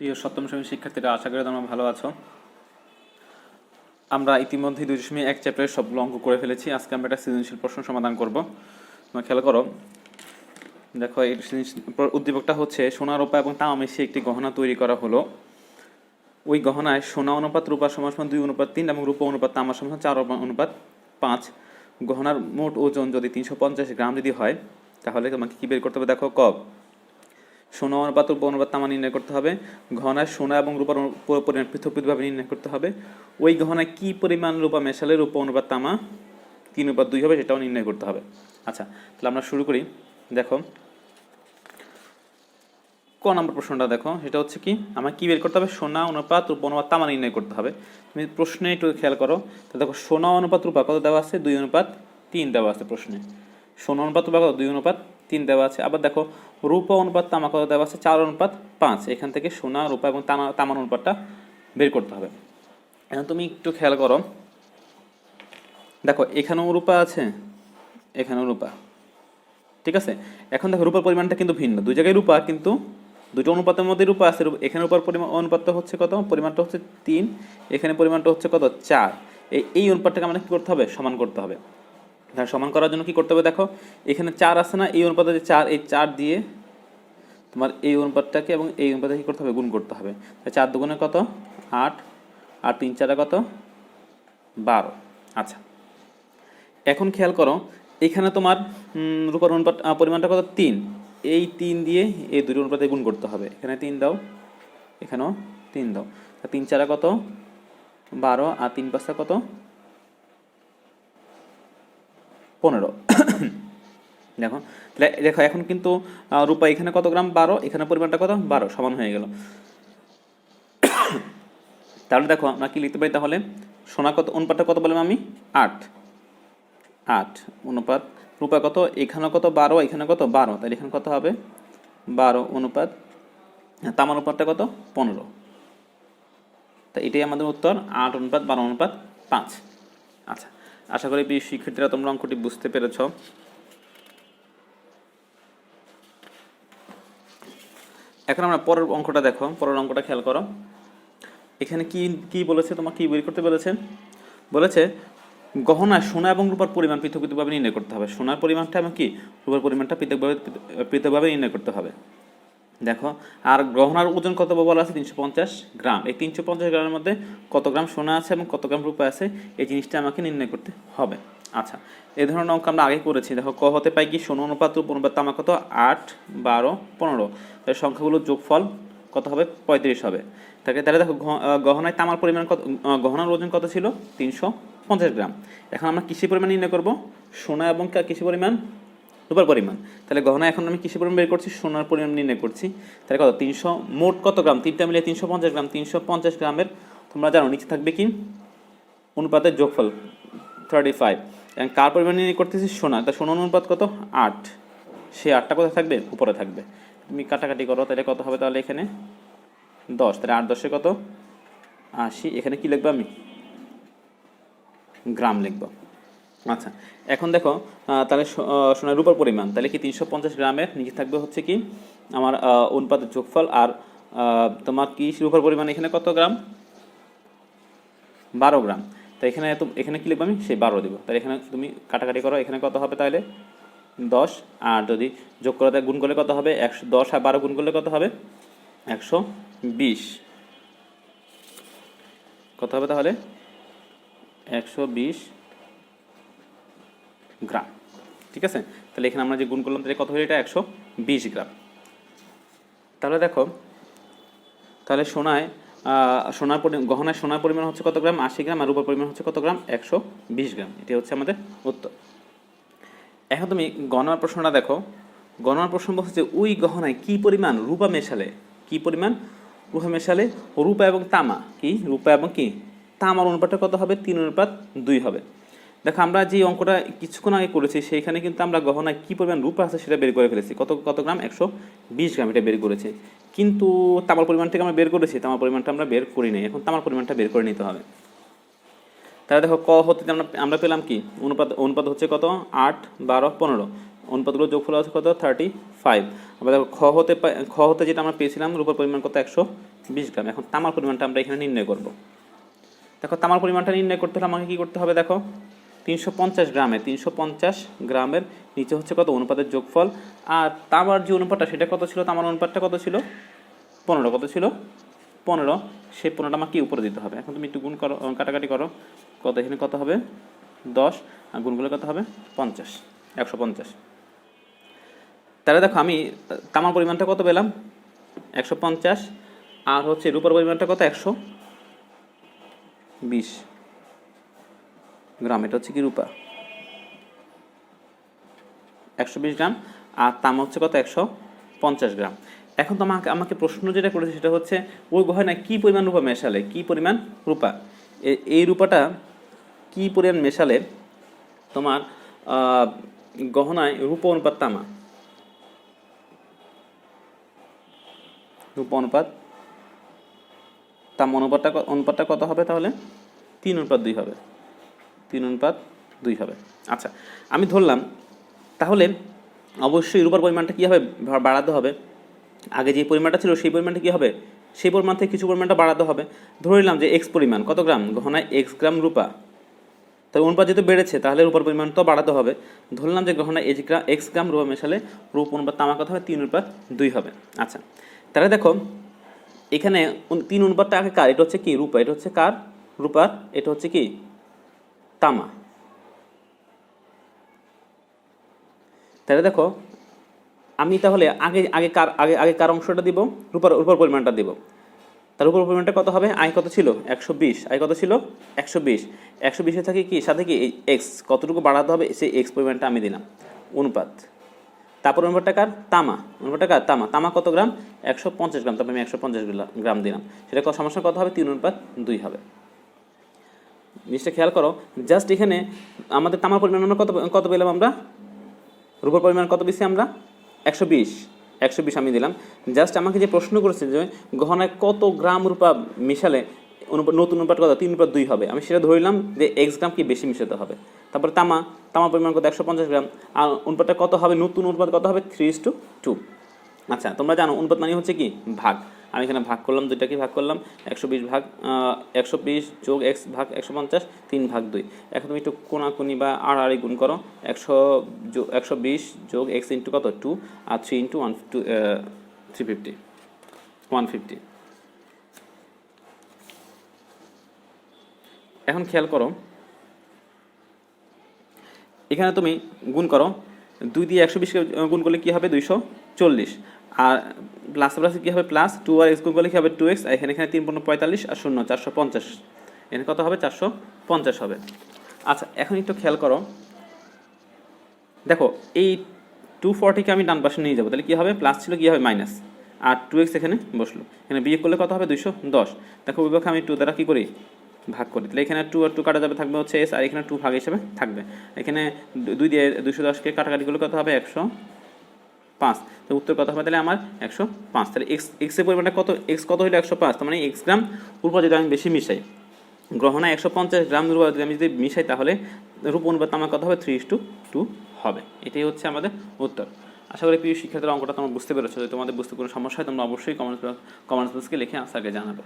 প্রিয় সপ্তম শ্রেণীর শিক্ষার্থীরা, আশা করি তোমরা ভালো আছো। আমরা ইতিমধ্যে 2.1 চ্যাপ্টারের সবগুলো অঙ্ক করে ফেলেছি। আজকে আমরা একটা সৃজনশীল প্রশ্ন সমাধান করব। তোমরা খেয়াল করো, দেখো এই উদ্দীপকটা হচ্ছে সোনা, রূপা এবং তামা মিশিয়ে একটি গহনা তৈরি করা হলো। ওই গহনায় সোনা অনুপাত রূপা সমান 2:3 এবং রূপা অনুপাত তামা সমান 4:5। গহনার মোট ওজন যদি 350 গ্রাম যদি হয়, তাহলে তোমাকে কি বের করতে হবে? দেখো, সোনা অনুপাত রূপা অনুপাত তামা নির্ণয় করতে হবে। গহনায় সোনা এবং রূপার পরিমাণ পৃথক পৃথকভাবে নির্ণয় করতে হবে। ওই গহনায় কি পরিমাণ রূপা মেশালে রূপা অনুপাত তামা 3:2 হবে, সেটাও নির্ণয় করতে হবে। আচ্ছা, তাহলে আমরা শুরু করি। দেখো, ক নম্বর প্রশ্নটা দেখো, সেটা হচ্ছে কি, আমার কি বের করতে হবে? সোনা অনুপাত রূপা অনুপাত তামা নির্ণয় করতে হবে। তুমি প্রশ্নে একটু খেয়াল করো, তো দেখো সোনা অনুপাত রূপা কত দেওয়া আছে? 2:3 দেওয়া আছে প্রশ্নে। সোনা অনুপাত রূপা কত? 2:3 দেওয়া আছে। আবার দেখো রূপা অনুপাত তামা কত দেওয়া আছে? 4:5। এখান থেকে সোনা, রূপা এবং তামার অনুপাতটা বের করতে হবে। এখন তুমি একটু খেয়াল করো, দেখো এখানেও রূপা আছে, এখানেও রূপা, ঠিক আছে। এখন দেখো রূপার পরিমাণটা কিন্তু ভিন্ন, দুই জায়গায় রূপা, কিন্তু দুটো অনুপাতের মধ্যে রূপা আছে। এখানে রূপার অনুপাতটা হচ্ছে কত? পরিমাণটা হচ্ছে 3, এখানে পরিমাণটা হচ্ছে কত? 4। এই অনুপাতটাকে আমাদের কী করতে হবে? সমান করতে হবে। সমান করার জন্য কি করতে হবে? দেখো এখানে 4 আছে না, এই অনুপাতে যে 4, এই 4 দিয়ে তোমার এই অনুপাতটাকে এবং এই অনুপাতে কী করতে হবে? গুণ করতে হবে। 4 দুগুণে কত? 8, আর 3 4 কত? 12। আচ্ছা, এখন খেয়াল করো, এখানে তোমার রূপার অনুপাত পরিমাণটা কত? 3। এই 3 দিয়ে এই দুটো অনুপাতে গুণ করতে হবে। এখানে 3 দাও, এখানেও 3 দাও। 3 4 কত? 12, আর 3 5 কত? 15। দেখো, দেখো এখন কিন্তু রূপা এখানে কত গ্রাম? 12, এখানে পরিমাণটা কত? 12, সমান হয়ে গেল। তাহলে দেখো আমরা কি লিখতে পারি? তাহলে সোনা কত অনুপাতটা কত বললাম আমি? 8 অনুপাত রূপা কত? এখানে কত? 12, এখানে কত? 12, তাহলে এখানে কত হবে? 12 অনুপাত তামার অনুপাতটা কত? 15। তাই এটাই আমাদের উত্তর, 8:12:5। আচ্ছা, আশা করি প্রিয় শিক্ষার্থীরা তোমরা অঙ্কটি বুঝতে পেরেছ। এখন আমরা পরের অঙ্কটা দেখো, পরের অঙ্কটা খেয়াল করো। এখানে কি কি বলেছে? তোমার কি বের করতে বলেছে? বলেছে গহনায় সোনা এবং রূপার পরিমাণ পৃথক পৃথকভাবে নির্ণয় করতে হবে। সোনার পরিমাণটা এবং কি রূপার পরিমাণটা পৃথকভাবে নির্ণয় করতে হবে। দেখো, আর গহনার ওজন কত বলা আছে? 350 গ্রাম। এই 350 গ্রামের মধ্যে কত গ্রাম সোনা আছে এবং কত গ্রাম রূপা আছে, এই জিনিসটা আমাকে নির্ণয় করতে হবে। আচ্ছা, এই ধরনের অঙ্ক আমরা আগে করেছি। দেখো, ক হতে পাই কি? সোনা অনুপাত রূপা অনুপাত তামা কত? 8, 12, 15। তাই সংখ্যাগুলোর যোগফল কত হবে? 35 হবে। তাহলে দেখো গহনায় তামার পরিমাণ কত? গহনার ওজন কত ছিল? 350 গ্রাম। এখন আমরা কিসের পরিমাণ নির্ণয় করব? সোনা এবং কিসের পরিমাণ? রূপার পরিমাণ। তাহলে গহনা এখন আমি কিসের পরিমাণ বের করছি? সোনার পরিমাণ নির্ণয় করছি। তাহলে কত? 300, মোট কত গ্রাম? তিনটা মিলিয়ে 350 গ্রাম। 350 গ্রামের তোমরা জানো নিচে থাকবে কি? অনুপাতের যোগফল 35। এবং কার পরিমাণ নির্ণয় করতেছি? সোনা। তা সোনার অনুপাত কত? 8। সে 8টা কোথায় থাকবে? উপরে থাকবে। তুমি কাটাকাটি করো, তাহলে কত হবে? তাহলে এখানে 10, তাহলে 8 10 কত? 80। এখানে কি লিখবো আমি? গ্রাম লিখবো। আচ্ছা, এখন দেখো তাহলে সোনার রূপার পরিমাণ, তাহলে কি 350 গ্রামের নিচে থাকবে হচ্ছে কি আমার অনুপাতের যোগফল, আর তোমার কি রূপার পরিমাণ এখানে কত গ্রাম? 12 গ্রাম। তাই এখানে কি লিখবো আমি? সেই 12 দেবো। তাহলে এখানে তুমি কাটাকাটি করো, এখানে কত হবে? তাহলে 10, আর যদি যোগ করে গুণ করলে কত হবে? 110, আর 12 গুণ করলে কত হবে? 120। কত হবে তাহলে? 120 গ্রাম। ঠিক আছে, তাহলে এখানে আমরা যে গুণ করলাম, তাহলে কত হলো? এটা 120 গ্রাম। তাহলে দেখো, তাহলে গহনায় সোনার পরিমাণ হচ্ছে কত গ্রাম? 80 গ্রাম। আর রূপার পরিমাণ হচ্ছে কত গ্রাম? 120 গ্রাম। এটি হচ্ছে আমাদের উত্তর। এখন তুমি গণনার প্রশ্নটা দেখো। গণনার প্রশ্ন বলছে যে ওই গহনায় কি পরিমাণ রূপা মেশালে, কি পরিমাণ রূপা মেশালে রূপা এবং তামা, কি রূপা এবং কি তামার অনুপাতটা কত হবে? 3:2 হবে। দেখো, আমরা যে অঙ্কটা কিছুক্ষণ আগে করেছি, সেইখানে কিন্তু আমরা গহনায় কী পরিমাণ রূপা আছে সেটা বের করে ফেলেছি। কত গ্রাম? 120 গ্রাম, এটা বের করেছি। কিন্তু তামার পরিমাণটাকে আমরা বের করেছি, তামার পরিমাণটা আমরা বের করি নাই। এখন তামার পরিমাণটা বের করে নিতে হবে। তাহলে দেখো, ক হতে আমরা পেলাম কি? অনুপাত হচ্ছে কত? 8, 12, 15। অনুপাতগুলো যোগফল আছে কত 35। আবার দেখো খ হতে যেটা আমরা পেয়েছিলাম রূপার পরিমাণ কত 120 গ্রাম। এখন তামার পরিমাণটা আমরা এখানে নির্ণয় করব। দেখো তামার পরিমাণটা নির্ণয় করতে হলে আমাকে কী করতে হবে, দেখো 350 গ্রামের নিচে হচ্ছে কত অনুপাতের যোগফল, আর তামার যে অনুপাতটা সেটা কত ছিল, তামার অনুপাতটা কত ছিল 15, কত ছিল 15, সেই 15টা আমাকে উপরে দিতে হবে। এখন তুমি একটু গুণ করো, কাটাকাটি করো, কত এখানে কত হবে 10, আর গুণগুলো কত হবে 50, 150। তাহলে দেখো আমি তামার পরিমাণটা কত পেলাম 150, আর হচ্ছে রূপার পরিমাণটা কত 120 গ্রাম, এটা হচ্ছে কি রূপা 120 গ্রাম, আর তামা হচ্ছে কত 150 গ্রাম। এখন তো আমাকে প্রশ্ন যেটা করেছে সেটা হচ্ছে ওই গহনায় কী পরিমাণ রূপা মেশালে, কী পরিমাণ রূপা, এই রূপাটা কী পরিমাণ মেশালে তোমার গহনায় রূপা অনুপাত তামা, রূপা অনুপাত তামা অনুপাতটা কত হবে, তাহলে 3:2 হবে, 3:2 হবে। আচ্ছা, আমি ধরলাম তাহলে অবশ্যই রূপার পরিমাণটা কী হবে বাড়াতে হবে, আগে যে পরিমাণটা ছিল সেই পরিমাণটা কী হবে, সেই পরিমাণ থেকে কিছু পরিমাণটা বাড়াতে হবে। ধরে নিলাম যে এক্স পরিমাণ কত গ্রাম, গহনায় এক্স গ্রাম রূপা, তাই অনুপাত যেহেতু বেড়েছে তাহলে রূপার পরিমাণ তো বাড়াতে হবে। ধরলাম যে গহনায় এক্স গ্রাম রূপা মেশালে রূপ অনুপাত তামা কত হবে 3:2 হবে। আচ্ছা, তাহলে দেখো এখানে 3 অনুপাতটা আগে কার, এটা হচ্ছে কি রূপা, এটা হচ্ছে কার রূপার, এটা হচ্ছে কি তামা। তাহলে দেখো আমি তাহলে আগে কার অংশটা দিব, রূপার পরিমাণটা দিব। তার উপর পরিমাণটা কত হবে, আয় কত ছিল 120, আয় কত ছিল 120 থাকে কি সাথে কি এক্স, কতটুকু বাড়াতে হবে সেই এক্স পরিমাণটা আমি দিলাম অনুপাত। তারপর অনুপাতটা কার তামা কত গ্রাম 150 গ্রাম, তারপর আমি 150 গ্রাম দিলাম, সেটা সমস্যা কত হবে 3:2 হবে। জিনিসটা খেয়াল করো, জাস্ট এখানে আমাদের তামার পরিমাণ আমরা কত পেলাম, আমরা রূপার পরিমাণ কত বেশি আমরা 120 আমি দিলাম। জাস্ট আমাকে যে প্রশ্ন করেছে যে গহনায় কত গ্রাম রূপা মিশালে নতুন অনুপাত কত 3:2 হবে, আমি সেটা ধরলাম যে এক্স গ্রাম কি বেশি মিশাতে হবে। তারপরে তামার পরিমাণ কত 150 গ্রাম, আর অনুপাতটা কত হবে, নতুন অনুপাত কত হবে 3:2। আচ্ছা, তোমরা জানো অনুপাত মানে হচ্ছে কি ভাগ, আমি এখানে ভাগ করলাম, দুইটাকে ভাগ করলাম 120 যোগ এক্স ভাগ 150 3/2। এখন তুমি একটু কোনাকুনি বা আড়াআড়ি গুণ করো, 120 যোগ এক্স ইন্টু কত 2, আর 3 ইন্টু 150। এখন খেয়াল করো এখানে তুমি গুণ করো, 2 দিয়ে 120কে গুণ করলে কী হবে 240, আর প্লাস প্লাসে কী হবে প্লাস 2 আর এক্স গুণ করলে কী হবে 2x, আর এখানে 3×45 আর 0 450, এখানে কত হবে 450 হবে। আচ্ছা, এখন একটু খেয়াল করো, দেখো এই 240কে আমি ডান পাশে নিয়ে যাবো, তাহলে কী হবে প্লাস ছিল কী হবে মাইনাস, আর 2x এখানে বসলো, এখানে বিয়োগ করলে কত হবে 210। দেখো ওই পক্ষে আমি 2 দ্বারা কী করি ভাগ করি, তাহলে এখানে 2 আর 2 কাটা যাবে, থাকবে হচ্ছে এস, আর এখানে 2 ভাগ হিসেবে থাকবে। এখানে 2 দিয়ে 210কে কাটাকাটি করলে কত হবে 105, তো উত্তর কত হবে তাহলে আমার 105। তাহলে এক্সের পরিমাণটা কত, এক্স কত হলো 105, তার মানে এক্স গ্রাম রূপা যদি আমি বেশি মিশাই, গ্রহণায় 150 গ্রাম রূপা যদি আমি মিশাই, তাহলে রূপ অনুপাত আমার কত হবে 3:2 হবে। এটাই হচ্ছে আমাদের উত্তর। আশা করি প্রিয় শিক্ষার্থীরা অঙ্কটা তোমরা বুঝতে পেরেছো। যদি তোমাদের বুঝতে কোনো সমস্যা হয় তোমরা অবশ্যই কমেন্টস বক্সকে লিখে আনসারকে জানাবে।